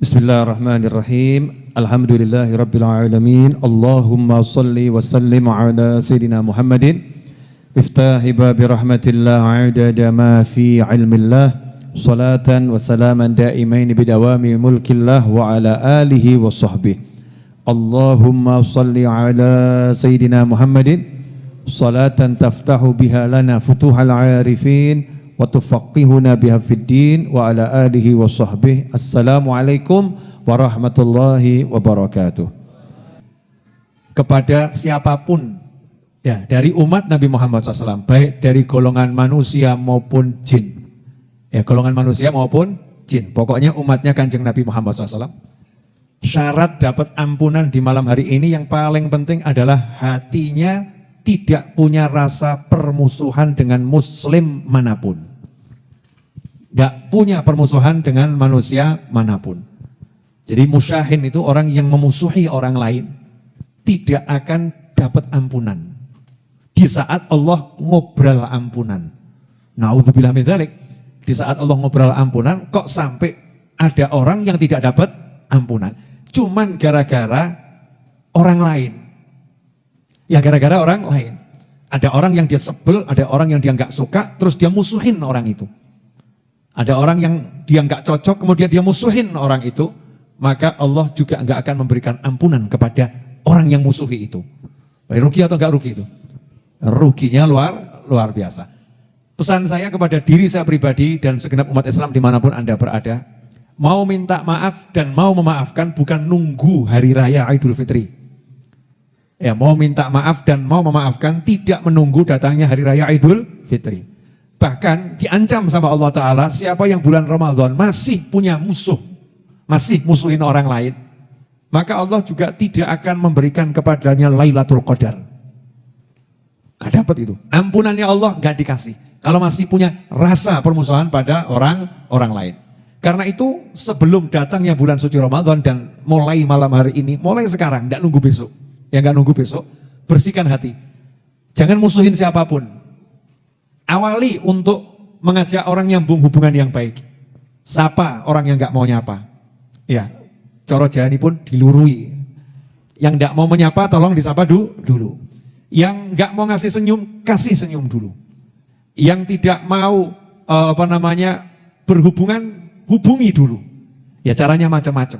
Bismillahirrahmanirrahim. Alhamdulillahirabbil alamin. Allahumma shalli wa sallim ala sayidina Muhammadin miftahi babi rahmatillah adada ma fi ilmillah salatan wa salaman daimain bidawami mulkillah wa ala alihi wa sahbihi. Allahumma shalli ala sayidina Muhammadin salatan taftahu biha lana futuhal arifin wa tufaqihuna biha fid din wa ala alihi wa sahbihi. Assalamualaikum warahmatullahi wabarakatuh. Kepada siapapun ya dari umat Nabi Muhammad SAW, baik dari golongan manusia maupun jin, ya golongan manusia maupun jin, pokoknya umatnya Kanjeng Nabi Muhammad SAW, syarat dapat ampunan di malam hari ini yang paling penting adalah hatinya tidak punya rasa permusuhan dengan muslim manapun. Tidak punya permusuhan dengan manusia manapun. Jadi musyahin itu orang yang memusuhi orang lain tidak akan dapat ampunan. Di saat Allah ngobrol ampunan. Na'udzubillah min dzalik. Di saat Allah ngobrol ampunan kok sampai ada orang yang tidak dapat ampunan. Cuman gara-gara orang lain. Ya gara-gara orang lain. Ada orang yang dia sebel, ada orang yang dia nggak suka, terus dia musuhin orang itu. Ada orang yang dia nggak cocok, kemudian dia musuhin orang itu, maka Allah juga nggak akan memberikan ampunan kepada orang yang musuhi itu. Rugi atau nggak rugi itu? Ruginya luar biasa. Pesan saya kepada diri saya pribadi dan segenap umat Islam dimanapun Anda berada, mau minta maaf dan mau memaafkan bukan nunggu hari raya Idul Fitri. Ya, mau minta maaf dan mau memaafkan tidak menunggu datangnya hari raya Idul Fitri. Bahkan diancam sama Allah Ta'ala, siapa yang bulan Ramadan masih punya musuh, masih musuhin orang lain, maka Allah juga tidak akan memberikan kepadanya Lailatul Qadar. Gak dapat itu. Ampunannya Allah gak dikasih. Kalau masih punya rasa permusuhan pada orang lain. Karena itu sebelum datangnya bulan suci Ramadan dan mulai malam hari ini, mulai sekarang, gak nunggu besok. Yang gak nunggu besok, bersihkan hati. Jangan musuhin siapapun. Awali untuk mengajak orang nyambung hubungan yang baik. Sapa orang yang gak mau nyapa. Ya, coro jani pun dilurui. Yang gak mau menyapa tolong disapa dulu. Yang gak mau ngasih senyum, kasih senyum dulu. Yang tidak mau berhubungan, hubungi dulu. Ya caranya macam-macam.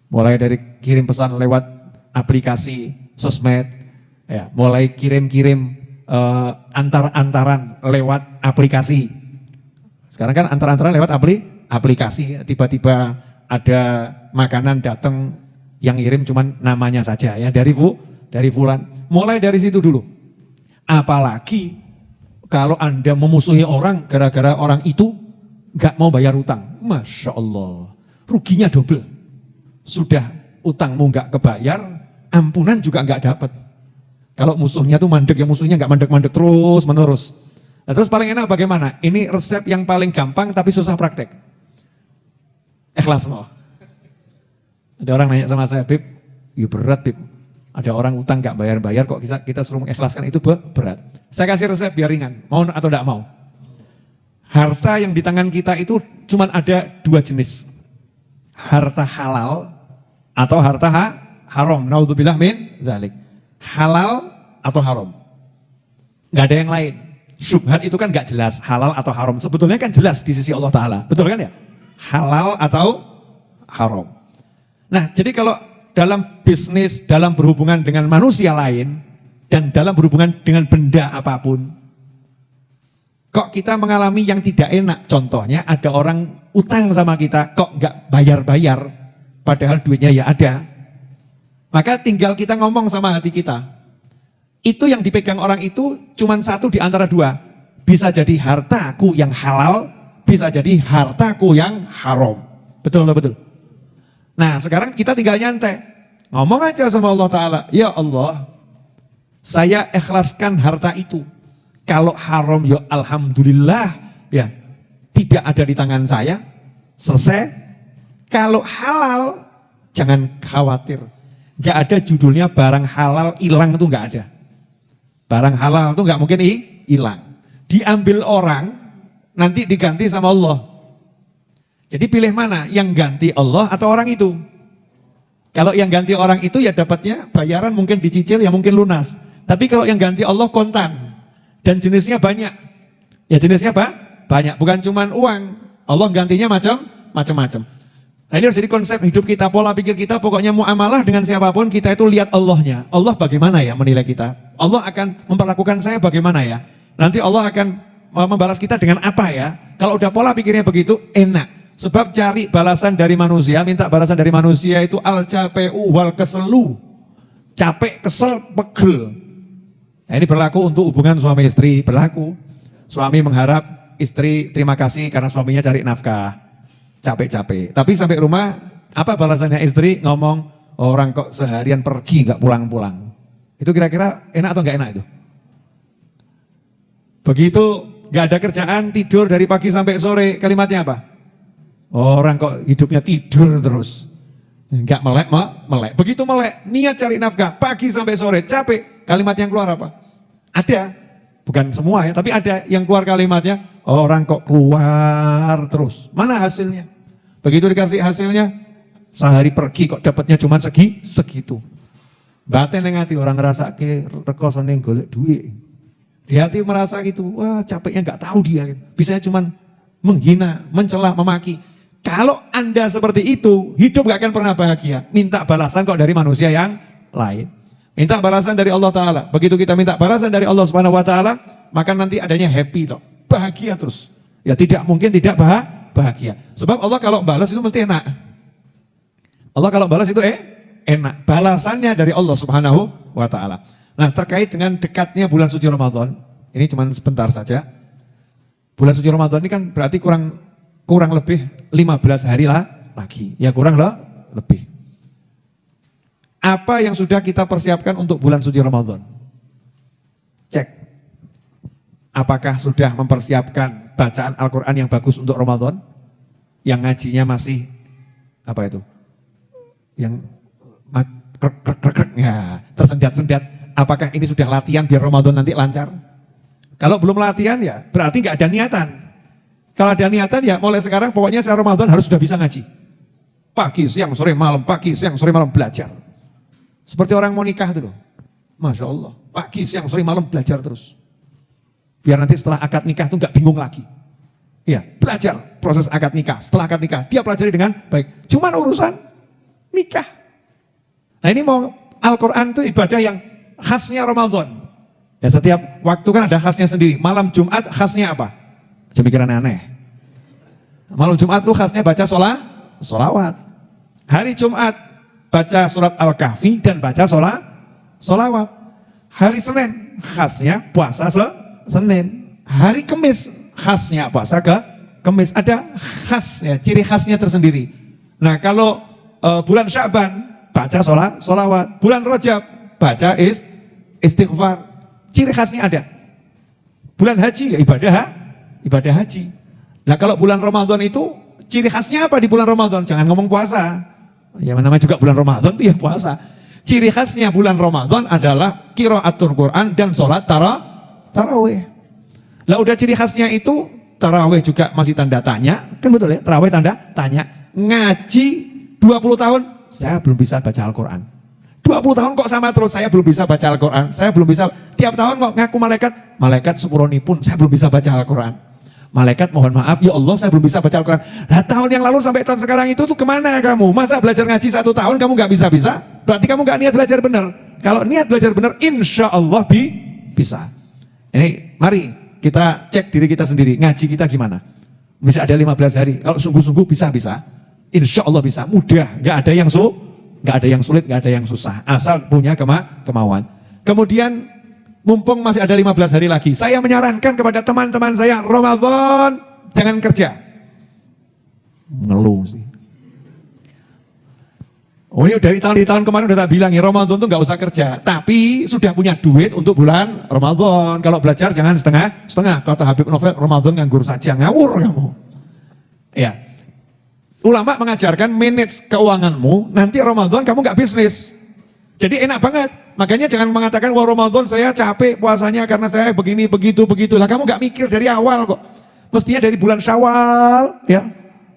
Mulai dari kirim pesan lewat aplikasi sosmed, ya, mulai kirim-kirim antar-antaran lewat aplikasi. Sekarang kan antar-antaran lewat aplikasi, tiba-tiba ada makanan datang yang ngirim cuman namanya saja ya dari fulan. Mulai dari situ dulu. Apalagi kalau Anda memusuhi orang gara-gara orang itu gak mau bayar utang. Masya Allah, ruginya double. Sudah utangmu gak kebayar, ampunan juga nggak dapat. Kalau musuhnya tuh mandek, ya musuhnya nggak mandek-mandek terus menerus. Nah, terus paling enak bagaimana? Ini resep yang paling gampang tapi susah praktek. Ikhlas loh. Ada orang nanya sama saya, Bib, ya berat Bib. Ada orang utang nggak bayar-bayar kok kita suruh mengikhlaskan itu berat. Saya kasih resep biar ringan, mau atau tidak mau. Harta yang di tangan kita itu cuma ada dua jenis. Harta halal atau harta haram. Naudzubillah min dzalik. Halal atau haram. Enggak ada yang lain. Syubhat itu kan enggak jelas halal atau haram. Sebetulnya kan jelas di sisi Allah Ta'ala. Betul kan ya? Halal atau haram. Nah, jadi kalau dalam bisnis, dalam berhubungan dengan manusia lain dan dalam berhubungan dengan benda apapun, kok kita mengalami yang tidak enak. Contohnya ada orang utang sama kita kok enggak bayar-bayar padahal duitnya ya ada. Maka tinggal kita ngomong sama hati kita. Itu yang dipegang orang itu cuma satu di antara dua. Bisa jadi hartaku yang halal, bisa jadi hartaku yang haram. Betul atau betul? Nah sekarang kita tinggal nyantai. Ngomong aja sama Allah Ta'ala. Ya Allah, saya ikhlaskan harta itu. Kalau haram ya alhamdulillah, ya tidak ada di tangan saya. Selesai. Kalau halal, jangan khawatir. Gak ada judulnya barang halal hilang itu gak ada. Barang halal itu gak mungkin hilang. Diambil orang, nanti diganti sama Allah. Jadi pilih mana? Yang ganti Allah atau orang itu? Kalau yang ganti orang itu ya dapatnya bayaran mungkin dicicil ya mungkin lunas. Tapi kalau yang ganti Allah kontan dan jenisnya banyak. Ya jenisnya apa? Banyak, bukan cuman uang. Allah gantinya macam-macam. Nah ini harus jadi konsep hidup kita, pola pikir kita, pokoknya muamalah dengan siapapun kita itu lihat Allahnya. Allah bagaimana ya menilai kita? Allah akan memperlakukan saya bagaimana ya? Nanti Allah akan membalas kita dengan apa ya? Kalau udah pola pikirnya begitu enak. Sebab cari balasan dari manusia, minta balasan dari manusia itu al-capu wal keselu. Capek, kesel, pegel. Nah, ini berlaku untuk hubungan suami istri, berlaku. Suami mengharap istri terima kasih karena suaminya cari nafkah. Capek-capek. Tapi sampai rumah, apa balasannya istri? Ngomong, orang kok seharian pergi gak pulang-pulang. Itu kira-kira enak atau gak enak itu? Begitu gak ada kerjaan, tidur dari pagi sampai sore, kalimatnya apa? Orang kok hidupnya tidur terus. Enggak melek, melek. Begitu melek, niat cari nafkah, pagi sampai sore, capek. Kalimat yang keluar apa? Ada, bukan semua ya, tapi ada yang keluar kalimatnya, orang kok keluar terus. Mana hasilnya? Begitu dikasih hasilnya, sehari pergi kok dapatnya cuma segitu. Batin yang hati orang ngerasa ke rekosan yang golek duit. Di hati merasa gitu, wah capeknya nggak tahu dia. Bisa cuma menghina, mencela, memaki. Kalau Anda seperti itu, hidup gak akan pernah bahagia. Minta balasan kok dari manusia yang lain. Minta balasan dari Allah Ta'ala. Begitu kita minta balasan dari Allah Subhanahu Wa Ta'ala, maka nanti adanya happy toh. Bahagia terus. Ya tidak mungkin tidak bahagia. Sebab Allah kalau balas itu mesti enak. Allah kalau balas itu enak. Balasannya dari Allah Subhanahu Wa Ta'ala. Nah terkait dengan dekatnya bulan suci Ramadan, ini cuma sebentar saja. Bulan suci Ramadan ini kan berarti kurang lebih 15 hari lagi. Ya kurang lebih. Apa yang sudah kita persiapkan untuk bulan suci Ramadan? Cek. Apakah sudah mempersiapkan bacaan Al-Quran yang bagus untuk Ramadan? Yang ngajinya masih, apa itu? Yang ya, tersendat-sendat. Apakah ini sudah latihan biar Ramadan nanti lancar? Kalau belum latihan ya berarti nggak ada niatan. Kalau ada niatan ya mulai sekarang pokoknya saya Ramadan harus sudah bisa ngaji. Pagi, siang, sore, malam, pagi, siang, sore, malam belajar. Seperti orang mau nikah itu loh. Masya Allah. Pagi, siang, sore, malam belajar terus. Biar nanti setelah akad nikah itu nggak bingung lagi. Ya, belajar proses akad nikah. Setelah akad nikah dia pelajari dengan baik. Cuman urusan nikah. Nah ini mau Al-Quran itu ibadah yang khasnya Ramadan. Ya setiap waktu kan ada khasnya sendiri. Malam Jumat khasnya apa? Pemikiran aneh. Malam Jumat itu khasnya baca sholawat. Hari Jumat baca surat Al-Kahfi dan baca sholawat. Hari Senin khasnya puasa Senin. Hari Kamis khasnya puasa Kamis. Ada khas ya, ciri khasnya tersendiri. Nah kalau bulan Sya'ban baca sholawat. Bulan Rajab baca istighfar. Ciri khasnya ada. Bulan haji ya ibadah haji. Nah kalau bulan Ramadan itu ciri khasnya apa di bulan Ramadan? Jangan ngomong puasa. Ya namanya juga bulan Ramadan itu ya puasa. Ciri khasnya bulan Ramadan adalah qiraatul Quran dan sholat tarawih. Lah udah ciri khasnya itu tarawih juga masih tanda tanya. Kan betul ya? Tarawih tanda tanya. Ngaji 20 tahun saya belum bisa baca Al-Quran. 20 tahun kok sama terus saya belum bisa baca Al-Quran. Saya belum bisa, tiap tahun kok ngaku malaikat sepuroni pun saya belum bisa baca Al-Quran. Malaikat mohon maaf ya Allah saya belum bisa baca Al-Quran. Nah tahun yang lalu sampai tahun sekarang itu tuh kemana kamu? Masa belajar ngaji 1 tahun kamu gak bisa-bisa? Berarti kamu gak niat belajar benar. Kalau niat belajar benar insya Allah bisa. Ini mari kita cek diri kita sendiri. Ngaji kita gimana? Bisa ada 15 hari. Kalau sungguh-sungguh bisa. Insya Allah bisa. Mudah. Gak ada yang sulit, gak ada yang susah. Asal punya kemauan. Kemudian mumpung masih ada 15 hari lagi, saya menyarankan kepada teman-teman saya, Ramadan jangan kerja. Ngeluh sih. Oh ini dari tahun kemarin udah tak bilang ya, Ramadan tuh gak usah kerja, tapi sudah punya duit untuk bulan Ramadan. Kalau belajar jangan setengah. Kata Habib Novel, Ramadan nganggur saja, ngawur kamu. Ya, ulama mengajarkan manage keuanganmu, nanti Ramadan kamu gak bisnis. Jadi enak banget. Makanya jangan mengatakan wah Ramadan saya capek puasanya karena saya begini begitu. Lah kamu gak mikir dari awal kok. Mestinya dari bulan Syawal ya.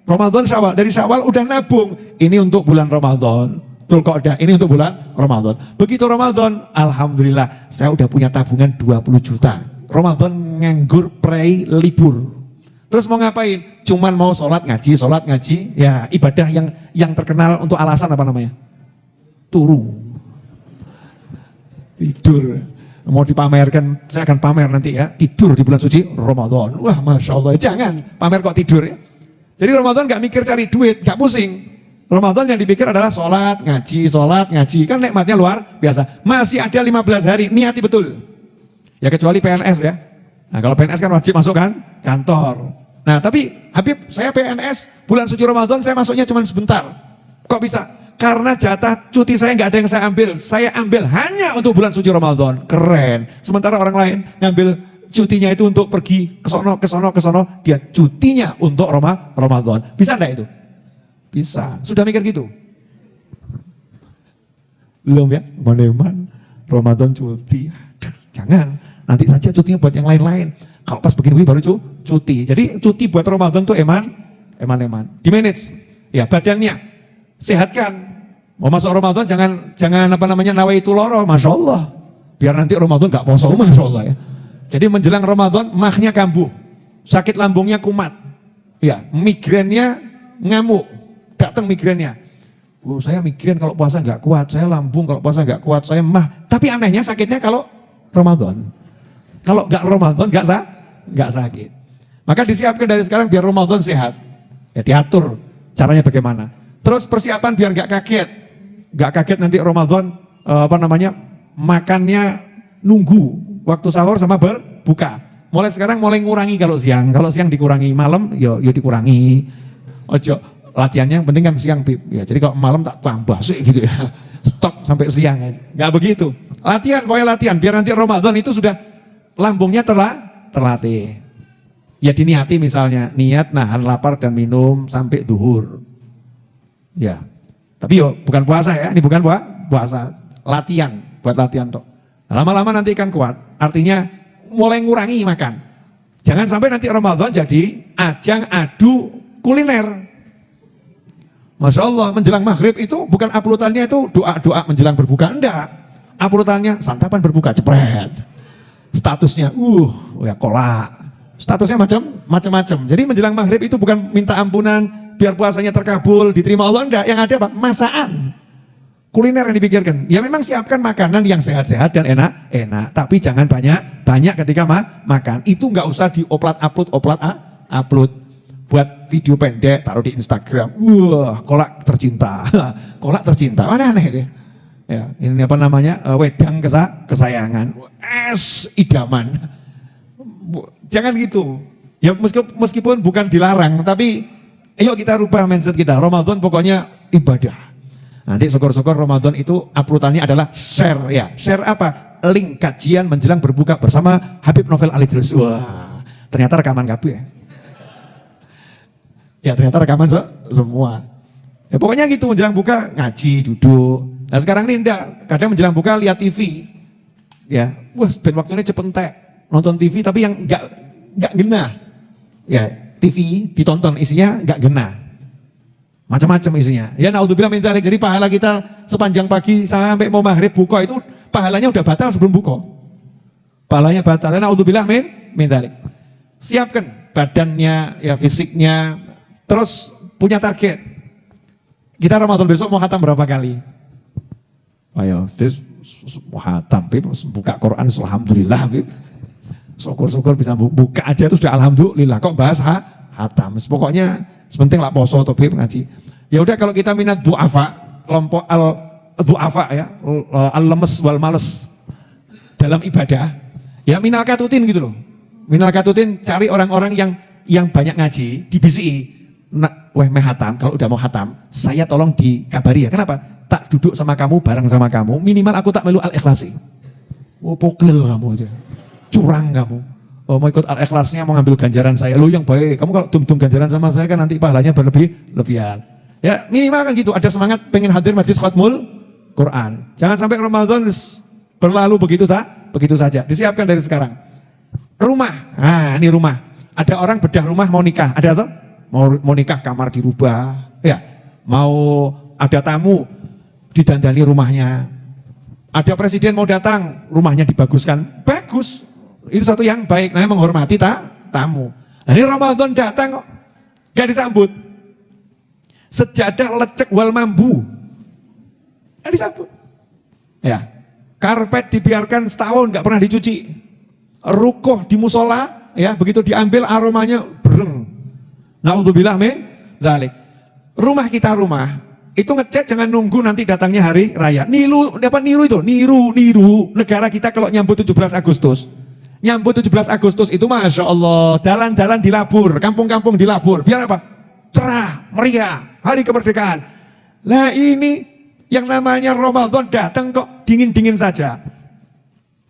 Ramadan Syawal, dari Syawal udah nabung. Ini untuk bulan Ramadan. Dzulqa'dah, ini untuk bulan Ramadan. Begitu Ramadan, alhamdulillah saya udah punya tabungan 20 juta. Ramadan nganggur prei libur. Terus mau ngapain? Cuman mau sholat ngaji, ya ibadah yang terkenal untuk alasan apa namanya? Turu. Tidur. Mau dipamerkan, saya akan pamer nanti ya, tidur di bulan suci Ramadan. Wah, Masya Allah, jangan pamer kok tidur ya. Jadi Ramadan gak mikir cari duit, gak pusing. Ramadan yang dipikir adalah sholat, ngaji, kan nikmatnya luar biasa. Masih ada 15 hari, niati betul. Ya kecuali PNS ya. Nah kalau PNS kan wajib masuk kan kantor. Nah tapi Habib, saya PNS, bulan suci Ramadan saya masuknya cuma sebentar. Kok bisa? Karena jatah cuti saya nggak ada yang saya ambil hanya untuk bulan suci Ramadan. Keren. Sementara orang lain ngambil cutinya itu untuk pergi ke sono, dia cutinya untuk Ramadan. Bisa enggak itu? Bisa. Sudah mikir gitu? Belum ya? Mana Ramadan cuti. Jangan. Nanti saja cutinya buat yang lain-lain. Kalau pas begini baru cuti. Jadi cuti buat Ramadan tuh eman. Di manage. Ya badannya sehatkan. Mau masuk Ramadan jangan nawaitu loro, Masya Allah. Biar nanti Ramadan gak poso, Masya Allah ya. Jadi menjelang Ramadan mahnya kambuh, sakit lambungnya kumat, ya migrennya ngamuk, datang migrennya. Saya migren kalau puasa nggak kuat, saya lambung kalau puasa nggak kuat, saya mah. Tapi anehnya sakitnya kalau Ramadan. Kalau nggak Ramadan nggak sakit. Maka disiapkan dari sekarang biar Ramadan sehat. Ya diatur caranya bagaimana. Terus persiapan biar nggak kaget nanti Ramadan makannya nunggu waktu sahur sama berbuka. Mulai sekarang ngurangi kalau siang dikurangi, malam yo dikurangi. Ojo latihannya yang penting kan siang Pip. Ya jadi kalau malam tak tambah sih gitu ya. Stop sampai siang. Nggak begitu. Latihan biar nanti Ramadan itu sudah lambungnya terlatih. Ya diniati misalnya, niat nahan lapar dan minum sampai duhur. Ya. Tapi bukan puasa ya, ini bukan puasa, latihan, buat latihan toh. Lama-lama nanti kan kuat, artinya mulai ngurangi makan. Jangan sampai nanti Ramadan jadi ajang adu kuliner. Masya Allah, menjelang maghrib itu bukan uploadannya itu doa-doa menjelang berbuka, enggak. Uploadannya santapan berbuka, cepret. Statusnya, ya kolak. Statusnya macam-macam. Jadi menjelang maghrib itu bukan minta ampunan, biar puasanya terkabul, diterima Allah, enggak. Yang ada apa? Masaan. Kuliner yang dipikirkan. Ya memang siapkan makanan yang sehat-sehat dan enak. Tapi jangan banyak ketika makan. Itu enggak usah upload. Buat video pendek, taruh di Instagram. Kolak tercinta. Kolak tercinta. Mana aneh itu? Ya, ini wedang kesayangan. Es idaman. Jangan gitu. Ya meskipun bukan dilarang, tapi ayo kita rubah mindset kita. Ramadan pokoknya ibadah. Nanti syukur-syukur Ramadan itu uploadannya adalah share ya. Share apa? Link kajian menjelang berbuka bersama Habib Novel Alidrus. Wah, ternyata rekaman kabeh ya. Ya ternyata rekaman semua. Ya pokoknya gitu menjelang buka ngaji, duduk. Nah sekarang ini enggak, kadang menjelang buka lihat TV. Ya, ben waktunya cepet entek. Nonton TV tapi yang enggak genah. Ya, TV ditonton isinya enggak genah. Macam-macam isinya. Ya naudzubillah min dzalik. Jadi pahala kita sepanjang pagi sampai mau maghrib buka itu pahalanya udah batal sebelum buka. Pahalanya batal. Ya naudzubillah min dzalik. Siapkan badannya, ya fisiknya. Terus punya target. Kita Ramadan besok mau khatam berapa kali? Ayo, mau khatam, buka Quran, alhamdulillah, syukur-syukur bisa buka aja itu sudah alhamdulillah. Kok bahas khatam? Pokoknya sepenting lah poso atau ngaji. Ya udah kalau kita minat du'afa, kelompok al-du'afa ya, al-lemes wal males dalam ibadah, ya minal katutin gitu loh. Minal katutin cari orang-orang yang banyak ngaji, dibisi. Nah, hatam, kalau udah mau hatam, saya tolong dikabari ya. Kenapa? Tak duduk sama kamu, bareng sama kamu, minimal aku tak melu al-ikhlasi. Pokil kamu aja, curang kamu. Mau ikut al-ikhlasnya, mau ngambil ganjaran saya. Lu yang baik, kamu kalau tum-tum ganjaran sama saya kan nanti pahalanya berlebihan. Ya minimal kan gitu, ada semangat pengen hadir majlis khatmul Quran. Jangan sampai Ramadan berlalu begitu saja. Disiapkan dari sekarang. Rumah, ini rumah. Ada orang bedah rumah mau nikah, ada atau? mau nikah kamar dirubah, ya, mau ada tamu didandani rumahnya, ada presiden mau datang rumahnya dibaguskan, bagus, itu satu yang baik, namanya menghormati tamu. Nah, ini Ramadan datang kok gak disambut, sejadah lecek wal mambu, gak disambut, ya, karpet dibiarkan setahun gak pernah dicuci, rukuh di musola, ya, begitu diambil aromanya bereng. Na'udzubillah min dzalik. Rumah kita itu ngecat jangan nunggu nanti datangnya hari raya. Niru negara kita kalau nyambut 17 Agustus. Nyambut 17 Agustus itu Masya Allah, jalan-jalan dilabur, kampung-kampung dilabur. Biar apa? Cerah, meriah, hari kemerdekaan. Nah ini yang namanya Ramadan datang kok dingin-dingin saja.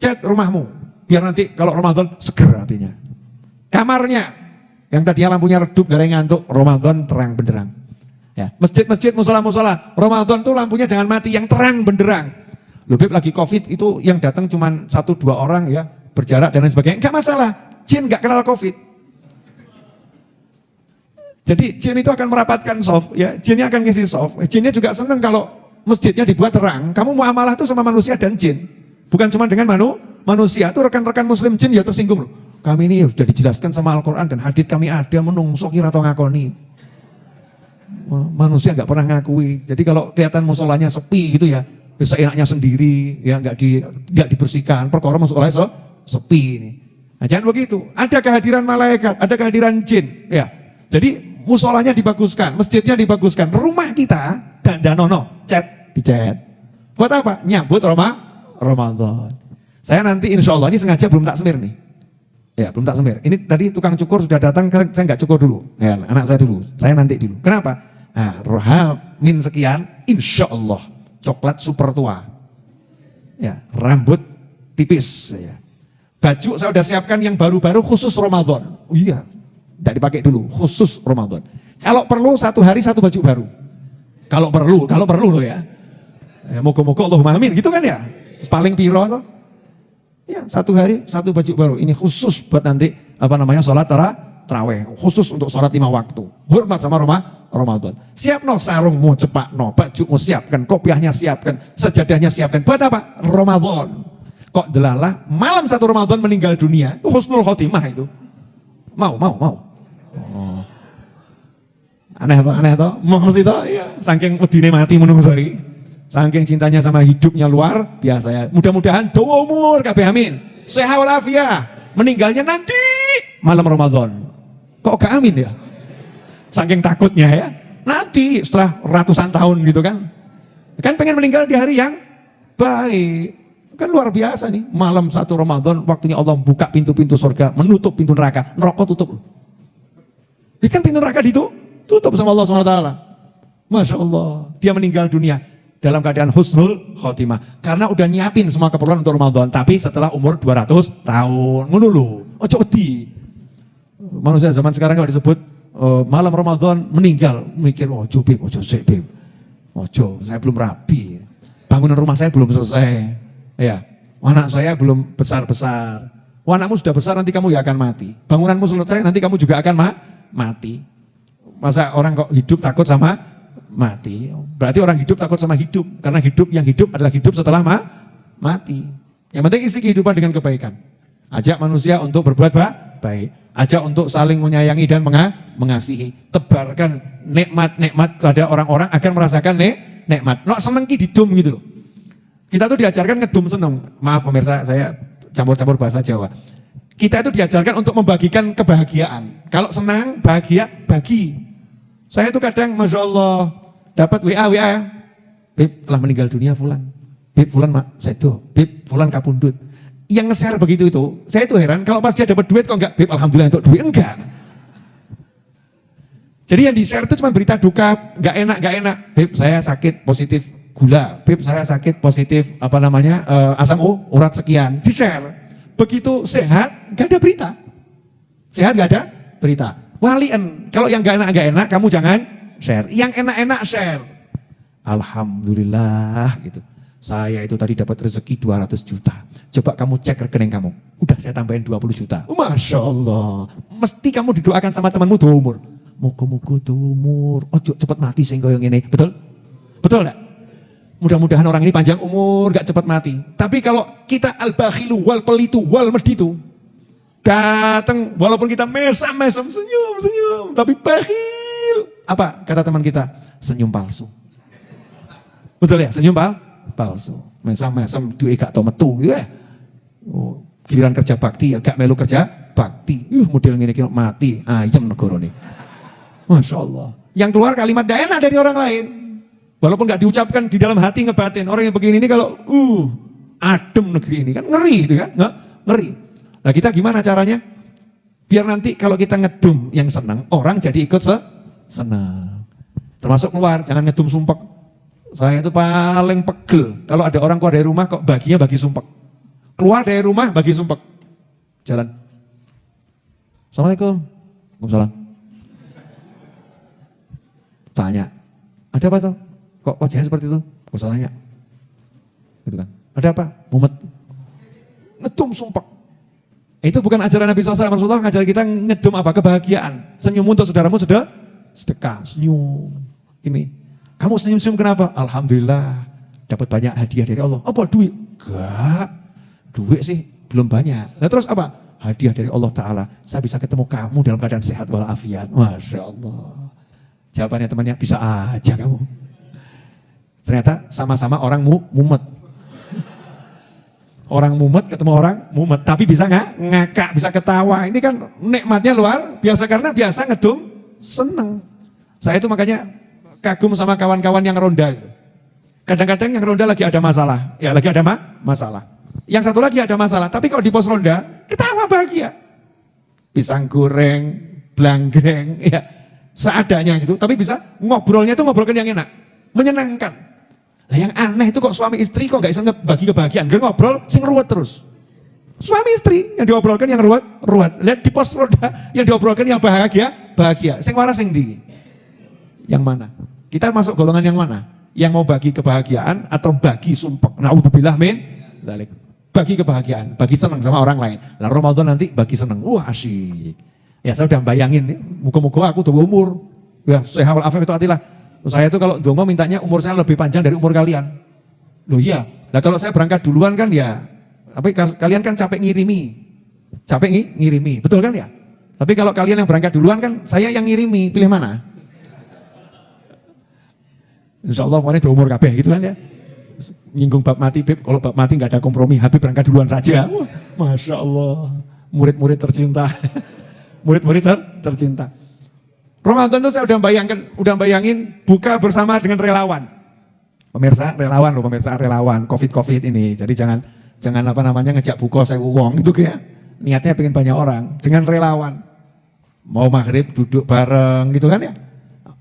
Cat rumahmu, biar nanti kalau Ramadan seger hatinya. Kamarnya yang tadinya lampunya redup, gara ngantuk, Ramadan terang benderang. Ya, masjid-masjid, musola-musola, Ramadan tuh lampunya jangan mati, yang terang benderang. Lebih lagi COVID itu yang datang cuma 1-2 orang ya, berjarak dan lain sebagainya. Enggak masalah, jin enggak kenal COVID. Jadi jin itu akan merapatkan soft, ya, jinnya akan ngisi soft. Jinnya juga senang kalau masjidnya dibuat terang. Kamu muamalah tuh sama manusia dan jin, bukan cuma dengan manusia. Tuh rekan-rekan muslim jin ya tersinggung loh. Kami ini sudah dijelaskan sama Al-Quran dan hadits kami ada menungso kira atau ngakoni. Manusia nggak pernah ngakui. Jadi kalau kelihatan musolanya sepi gitu ya, bisa enaknya sendiri, ya nggak dibersihkan. Perkara musolanya sepi ini. Nah, jangan begitu. Ada kehadiran malaikat, ada kehadiran jin. Ya, jadi musolanya dibaguskan, masjidnya dibaguskan. Rumah kita danono, dicat. Buat apa? Nyambut Ramadan. Saya nanti insya Allah ini sengaja belum tak semir nih. Ya, belum tak semir. Ini tadi tukang cukur sudah datang, saya nggak cukur dulu. Ya, anak saya dulu, saya nanti dulu. Kenapa? Nah, Rohamin sekian, insya Allah coklat super tua. Ya, rambut tipis. Ya. Baju saya udah siapkan yang baru-baru khusus Ramadan. Oh iya, tidak dipakai dulu, khusus Ramadan. Kalau perlu 1 hari 1 baju baru. Kalau perlu loh ya. Moga-moga Allahumma amin, gitu kan ya. Paling piro loh. Ya, 1 hari 1 baju baru. Ini khusus buat nanti sholat tarawih. Khusus untuk sholat 5 waktu. Hormat sama Ramadan. Siap no sarungmu cepak no, bajumu siapkan, kopiahnya siapkan, sajadahnya siapkan. Buat apa? Ramadan. Kok delalah malam 1 Ramadan meninggal dunia. Husnul khotimah itu. Mau. Oh. Aneh toh? Mesti toh? Iya. Saking wedine mati menungsori. Saking cintanya sama hidupnya luar biasa ya. Mudah-mudahan dawa umur kabeh amin. Sehat walafiat. Meninggalnya nanti malam Ramadan. Kok gak amin ya? Saking takutnya ya. Nanti setelah ratusan tahun gitu kan. Kan pengen meninggal di hari yang baik. Kan luar biasa nih. Malam 1 Ramadan waktunya Allah buka pintu-pintu surga, menutup pintu neraka. Neraka tutup. Ini kan pintu neraka ditutup sama Allah SWT. Masya Allah. Dia meninggal dunia dalam keadaan husnul khotimah. Karena udah nyiapin semua keperluan untuk Ramadan. Tapi setelah umur 200 tahun. Ngono lho. Ojo wedi. Manusia zaman sekarang kalau disebut malam Ramadan meninggal. Mikir, ojo sik beb. Ojo, saya belum rapi. Bangunan rumah saya belum selesai. Ya, anak saya belum besar-besar. Anakmu sudah besar nanti kamu ya akan mati. Bangunanmu selesai nanti kamu juga akan mati. Masa orang kok hidup takut sama mati? Berarti orang hidup takut sama hidup. Karena yang hidup adalah hidup setelah mati. Yang penting isi kehidupan dengan kebaikan. Ajak manusia untuk berbuat baik. Ajak untuk saling menyayangi dan mengasihi. Tebarkan nikmat-nikmat kepada orang-orang agar merasakan nikmat. Nok seneng ki didum gitu loh. Kita tuh diajarkan ngedum seneng. Maaf pemirsa, saya campur-campur bahasa Jawa. Kita itu diajarkan untuk membagikan kebahagiaan. Kalau senang, bahagia, bagi. Saya itu kadang, Masya Allah, dapat WA ya. Beb, telah meninggal dunia Fulan. Beb, Fulan sedo. Beb, Fulan kapundut. Yang nge-share begitu itu, saya itu heran, kalau pas dia dapat duit kok enggak, Beb, Alhamdulillah untuk duit, enggak. Jadi yang di-share itu cuma berita duka, enggak enak. Beb, saya sakit positif gula. Beb, saya sakit positif asam urat sekian. Di-share. Begitu sehat, enggak ada berita. Sehat enggak ada berita. Walian, kalau yang enggak enak, kamu jangan share. Yang enak-enak share. Alhamdulillah gitu. Saya itu tadi dapat rezeki 200 juta. Coba kamu cek rekening kamu. Udah saya tambahin 20 juta. Masya Allah. Mesti kamu didoakan sama temanmu 2 umur. muga-muga umur, ojo cepet mati sing koyo ngene. Betul? Betul enggak? Mudah-mudahan orang ini panjang umur, gak cepat mati. Tapi kalau kita al-bakhilu wal pelitu wal meditu, datang walaupun kita mesam-mesam, senyum, tapi bakhil. Apa kata teman kita? Senyum palsu. Betul ya? Senyum palsu. Mesam-mesam duwe gak tau metu ya. Oh, giliran kerja bakti ya gak melu kerja bakti. Model ngene iki mati, ayam negarane. Masya Allah. Yang keluar kalimat gak enak dari orang lain. Walaupun gak diucapkan di dalam hati ngebatin. Orang yang begini ini kalau adem negeri ini kan ngeri itu kan. Ngeri. Nah kita gimana caranya? Biar nanti kalau kita ngedum yang senang, orang jadi ikut senang. Termasuk keluar, jangan ngedum sumpek. Saya itu paling pegel. Kalau ada orang keluar dari rumah kok baginya bagi sumpek. Keluar dari rumah bagi sumpek. Jalan. Assalamualaikum. Waalaikumsalam. Tanya. Ada apa tuh? Kok wajahnya seperti itu? Gak usah tanya. Gitu kan. Ada apa? Mumet. Ngedum sumpek. Itu bukan ajaran Nabi SAW. Rasulullah ngajar kita ngedum apa? Kebahagiaan. Senyum untuk saudaramu sedekah. Senyum. Ini. Kamu senyum-senyum kenapa? Alhamdulillah. Dapat banyak hadiah dari Allah. Apa? Duit? Enggak. Duit sih belum banyak. Nah terus apa? Hadiah dari Allah Ta'ala. Saya bisa ketemu kamu dalam keadaan sehat walafiat. Masya Allah. Jawabannya temannya, bisa aja kamu. Ternyata sama-sama orang mumet. Orang mumet ketemu orang mumet. Tapi bisa ngakak, bisa ketawa. Ini kan nikmatnya luar biasa karena biasa ngedum, seneng. Saya itu makanya kagum sama kawan-kawan yang ronda. Kadang-kadang yang ronda lagi ada masalah. Ya lagi ada masalah. Yang satu lagi ada masalah. Tapi kalau di pos ronda, ketawa bahagia. Pisang goreng, blanggeng, ya seadanya gitu. Tapi bisa ngobrolnya itu ngobrolkan yang enak. Menyenangkan. Nah yang aneh itu kok suami istri kok gak bisa bagi kebahagiaan. Gak ngobrol, sing ruwet terus. Suami istri yang diobrolkan yang ruwet. Lihat di pos roda yang diobrolkan yang bahagia. Sing waras sing di. Yang mana? Kita masuk golongan yang mana? Yang mau bagi kebahagiaan atau bagi sumpek. Na'udzubillah min dzalik. Bagi kebahagiaan, bagi senang sama orang lain. Lah Ramadan nanti bagi senang. Wah asyik. Ya saya udah bayangin nih, muka-muka aku tuh umur. Ya sehat walafiat itu hatilah. Saya itu kalau dongo mintanya umur saya lebih panjang dari umur kalian. Loh iya, nah kalau saya berangkat duluan kan ya, tapi kalian kan capek ngirimi, betul kan ya? Tapi kalau kalian yang berangkat duluan kan saya yang ngirimi, pilih mana? Insya Allah kemarin di umur kabeh gitu kan ya. Nyinggung bab mati, Beb, kalau bab mati nggak ada kompromi, Habib berangkat duluan saja. Wah, Masya Allah, murid-murid tercinta, murid-murid tercinta. Ramadan itu saya udah bayangin buka bersama dengan relawan. Pemirsa relawan, COVID ini. Jadi jangan ngejak buka saya uang itu kayak niatnya pengen banyak orang dengan relawan. Mau maghrib duduk bareng gitu kan ya.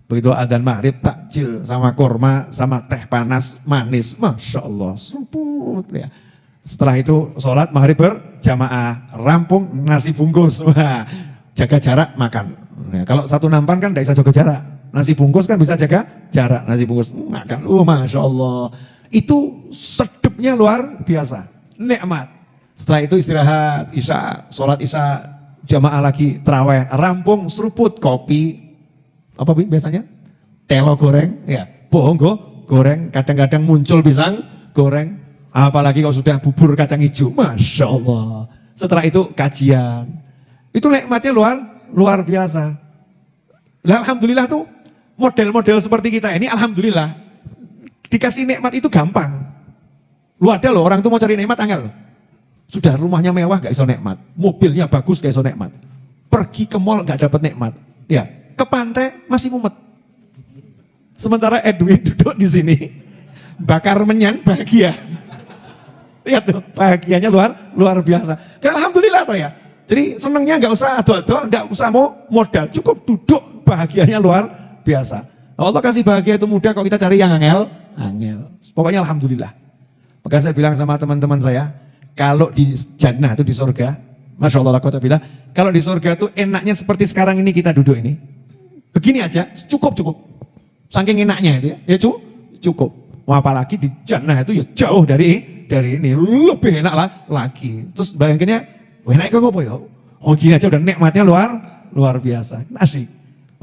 Begitu adzan maghrib takjil sama kurma sama teh panas manis. Masya Allah, seruput ya. Setelah itu sholat maghrib berjamaah, rampung nasi bungkus. Wah, jaga jarak makan. Nah, kalau satu nampan kan tidak bisa jaga jarak. Nasi bungkus kan bisa jaga jarak. Nasi bungkus makan. Masya Allah. Itu sedepnya luar biasa. Nikmat. Setelah itu istirahat, isya, sholat isya, jamaah lagi, terawih, rampung, seruput, kopi. Apa biasanya? Telo goreng, ya, bohong goreng. Kadang-kadang muncul pisang goreng. Apalagi kalau sudah bubur kacang hijau. Masya Allah. Setelah itu kajian. Itu nikmatnya luar biasa. Nah, alhamdulillah tuh model-model seperti kita ini alhamdulillah dikasih nikmat itu gampang. Lu ada loh orang tuh mau cari nikmat angel loh. Sudah rumahnya mewah gak iso nikmat, mobilnya bagus gak iso nikmat, pergi ke mall gak dapat nikmat, ya ke pantai masih mumet. Sementara Edwin duduk di sini bakar menyan bahagia. Lihat tuh bahagianya luar biasa. Ya, alhamdulillah toh ya. Jadi senangnya nggak usah ado-ado, nggak usah mau modal, cukup duduk bahagianya luar biasa. Allah kasih bahagia itu mudah, kalau kita cari yang angel. Pokoknya alhamdulillah. Maka saya bilang sama teman-teman saya, kalau di jannah itu di surga, Masya Allah, kalau di surga itu enaknya seperti sekarang ini kita duduk ini. Begini aja, cukup. Saking enaknya itu ya cukup. Mau apalagi di jannah itu ya jauh dari ini, lebih enak lagi. Terus bayanginnya, enak kok apa ya? Oh gini aja udah nikmatnya luar biasa. Asik.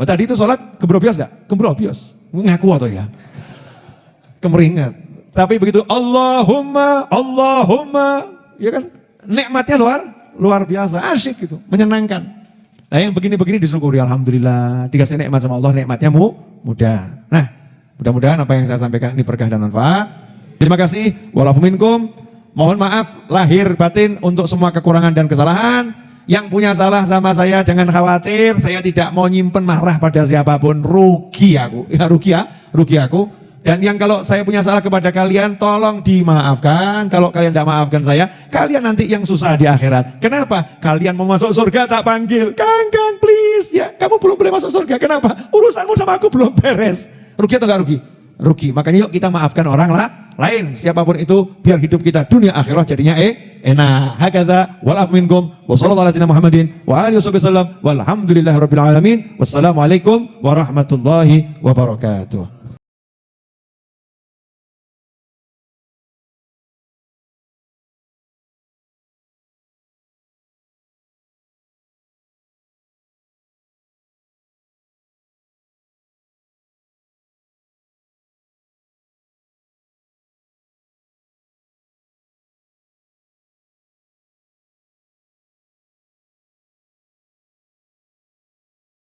Oh, tadi itu sholat kebrobios enggak? Kebrobios. Ngaku atau ya? Kemeringat. Tapi begitu Allahumma, ya kan? Nikmatnya luar biasa, asyik gitu, menyenangkan. Nah yang begini-begini disyukuri, alhamdulillah, dikasih nikmat sama Allah, nikmatnya mudah. Nah, mudah-mudahan apa yang saya sampaikan ini berkah dan manfaat. Terima kasih, walafu minkum. Mohon maaf lahir batin untuk semua kekurangan dan kesalahan. Yang punya salah sama saya jangan khawatir, saya tidak mau nyimpen marah pada siapapun, rugi aku. Ya rugi aku. Dan yang kalau saya punya salah kepada kalian, tolong dimaafkan. Kalau kalian tidak maafkan saya, kalian nanti yang susah di akhirat. Kenapa? Kalian mau masuk surga tak panggil, Kang please ya, kamu belum boleh masuk surga. Kenapa? Urusanmu sama aku belum beres. Rugi atau enggak rugi? Rugi. Makanya yuk kita maafkan orang lain, siapapun itu, biar hidup kita dunia akhirat jadinya enak. Hakadza wal minkum wa sallallahu alaihi Muhammadin wa alihi wasallam walhamdulillahirabbil alamin. Wassalamualaikum warahmatullahi wabarakatuh.